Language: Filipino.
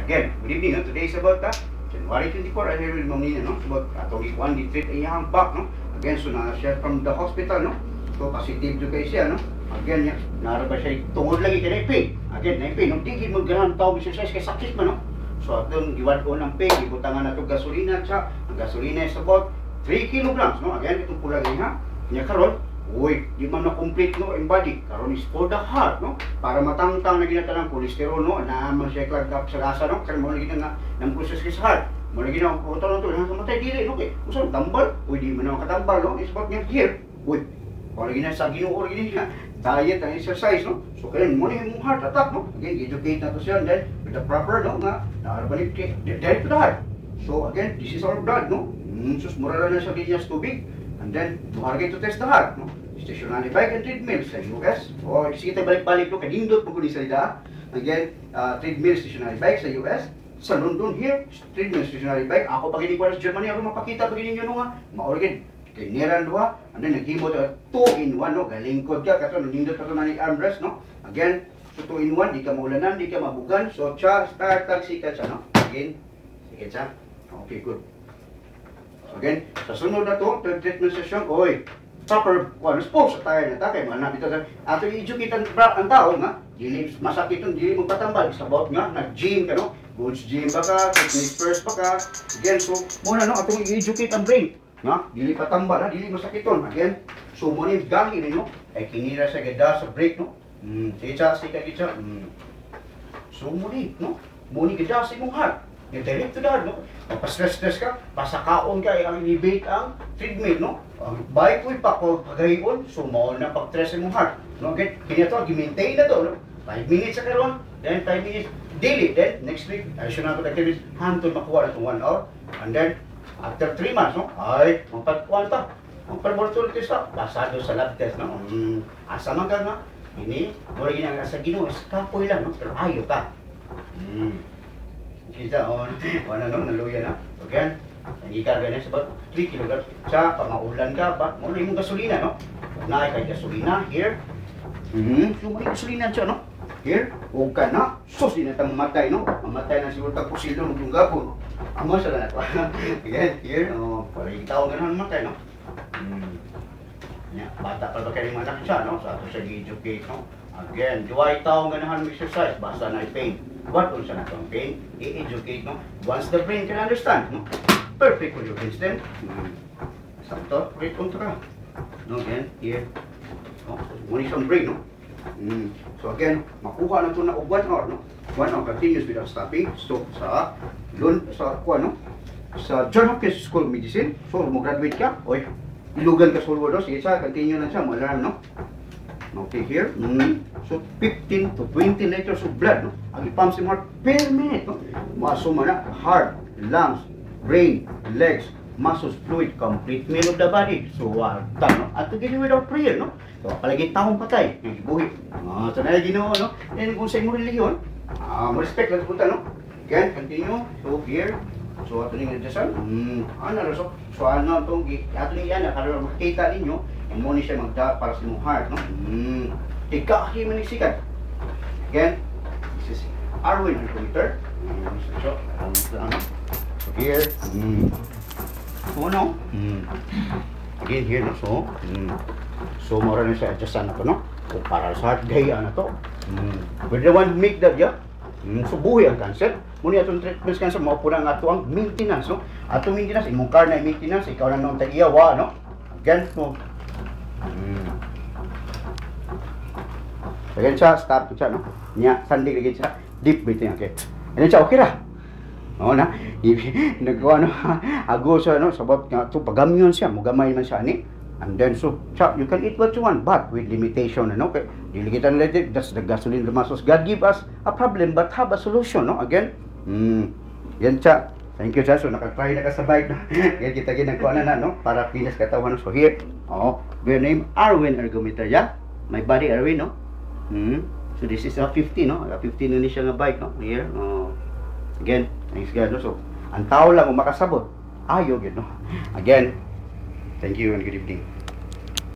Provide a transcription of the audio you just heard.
again, good evening, no? Today is about January 24, I hear mo nina, no? About atong ikuan di treat iyang back, no? Again, so na siya from the hospital, no? So positive to kay siya, no? Again, ya, nara ba siya tungod lagi kay pain. Again, na pain, no? Di mo ganahan tao exercise kay sakit man, no? So atong giwad ko ng pain, ibutangan nato gasolina siya. Ang gasolina is about 3 kilograms, no? Again, itong pula ha. Nya karon, uy, di man na-complete no in body. Karon is for the heart, no? Para matangtang na ginatang cholesterol, no? Na man siya klag sa gasa, no? Kaya mo lagi nga ng process sa heart. Mo lagi na ko to nang matay dili, no? Kay usa tambal, uy di man na katambal, no? Is about here. Uy, mo lagi na sa Ginoo lagi na diet and exercise, no? So kaya mo ni imong heart attack, no? Again, educate na to siya then with the proper, no? Nga naarabalik direct to the heart. So again, this is our blood, no? Sus mura na siya linyas tubig. And then, tuharagay to test the heart, no? Stationary bike and treadmill sa US. O, sige tayo balik-balik no? Kadindot po ko ni salida. Again, treadmill, stationary bike sa US. Sa London here, treadmill, stationary bike. Ako pag hindi ko sa Germany, ako mapakita pag hindi nyo nga. Maorigin, kay Neran duha. And then, naghimo ito 2-in-1, no? Galingkod ka, kato, nandindot ka ito na ni armrest, no? Again, so 2-in-1, di ka maulanan, di ka mabugan. So, start, sikat siya, no? Again, sikat siya. Okay, good. Again, sa sunod na to, third treatment session, oy, proper spokes sa tayo na takay, mga nabito sa ato i-educate ang tao nga, dili masakit yung dili magpatambal, it's about nga, nag-gym ka, no? Goods gym ba ka, fitness first ba ka, again, so, muna, no, atong i-educate ang brain, nga, dili patambal, ha, dili masakit yun, again, so, muna yung gangin, no, ay kinira sa gada sa break, no, sika, so, muna, no, muna gada sa imong heart, yung direct to the heart, no? Pastress-stress ka, pasakaon ka, ang elevate ang treadmill, no? Ang bike ko pa ko pagayon, so mao na pag-stress imong heart. No, get kanya to, gi-maintain na to, no? 5 minutes sa karon, then 5 minutes daily, then next week, ay siya na ko activities, hantod makuha na itong 1 hour, and then, after 3 months, no? Ay, magpagkuhan pa, magpag-laboratory test pa, pasado sa lab test, no? Asa man ka nga, ini, mura ginang sa Ginoo, kapoy lang, no? Pero ayo ka. Kita on, no, naluya na. Again, nangikar ganyan sa about 3 kilograms. Sa pamaulan ka ba, muna yung gasolina, no? Naay kay gasolina, here. So, may gasolina siya, no? Here, huwag ka na. Sus, di na itang mamatay, no? Mamatay na siguro tag pusilo ng gapon. Amo sa na ito. Again, here, para yung tao gano'n mamatay, no? Bata pa ba kayo yung anak siya, no? Sa ato siya gi-educate, no? Again, duway tao ganahan ng exercise, basta na pain. What kung saan natin pain? I-educate, no? Once the brain can understand, no? Perfect for your brain stem. Sakto, great punto ka. No, again, here. No? Muna isang brain, no? So again, makuha na ito na 1 hour, no? 1 hour continuous without stopping. So, sa no? Sa John Hopkins School of Medicine. So, mag-graduate ka. Oy, ilugan ka sa Ulwado. Sige siya, continue na siya. Malaram, no? Okay, here. So, 15 to 20 liters of blood, no? Ang ipump sa heart per minute, no? Masuma na heart, lungs, brain, legs, muscles, fluid, complete meal of the body. So, no? At to get you without prayer, no? So, palagi taong patay, yung ibuhi. So, na Ginoo, no? And kung sa imong religion, respect lang sa punta, no? Again, continue. So, here. So, ato nang nagdasal. So, ano itong, ato nang yan, karoon makikita ninyo, ang muna siya magda para sa imong heart, no? Ika, manisikat. Again, this is Arwin Micrometer. So, here. So, no? Again, here, no? So, mura na siya adjustan na to, no? So, para sa heart, gaya na to. We're the one who make that, yeah? So, buhay ang cancer. Muna itong treatment cancer, maupo na nga ito ang maintenance, no? Atong maintenance, imong car na maintenance, ikaw na nung tag-iyawa, no? Again, no? Again siya, start siya, no? Nya, sandig lagi siya, deep breathing, okay? Again siya, okay ra. Oo na, nagawa, no? Ago siya, no? Sabot nga ito, pagamyon siya, mugamay man siya, ni? And then, so, siya, you can eat what you want, but with limitation, no? Okay? Dili kita nalated, that's the gasoline lumasos. God give us a problem, but have a solution, no? Again, yan siya. Thank you, siya. So, nakatry na ka sa bike, no? Yan kita ginagawa na, no? Para pinas katawan, no? So, here, your name, Arwin Ergometer, yeah? My body, Arwin, no? So, this is a 50, no? A 50 na siya nga bike, no? Here, again, thanks God, no? So, ang tao lang, makasabot, ayaw, no? Again, thank you and good evening.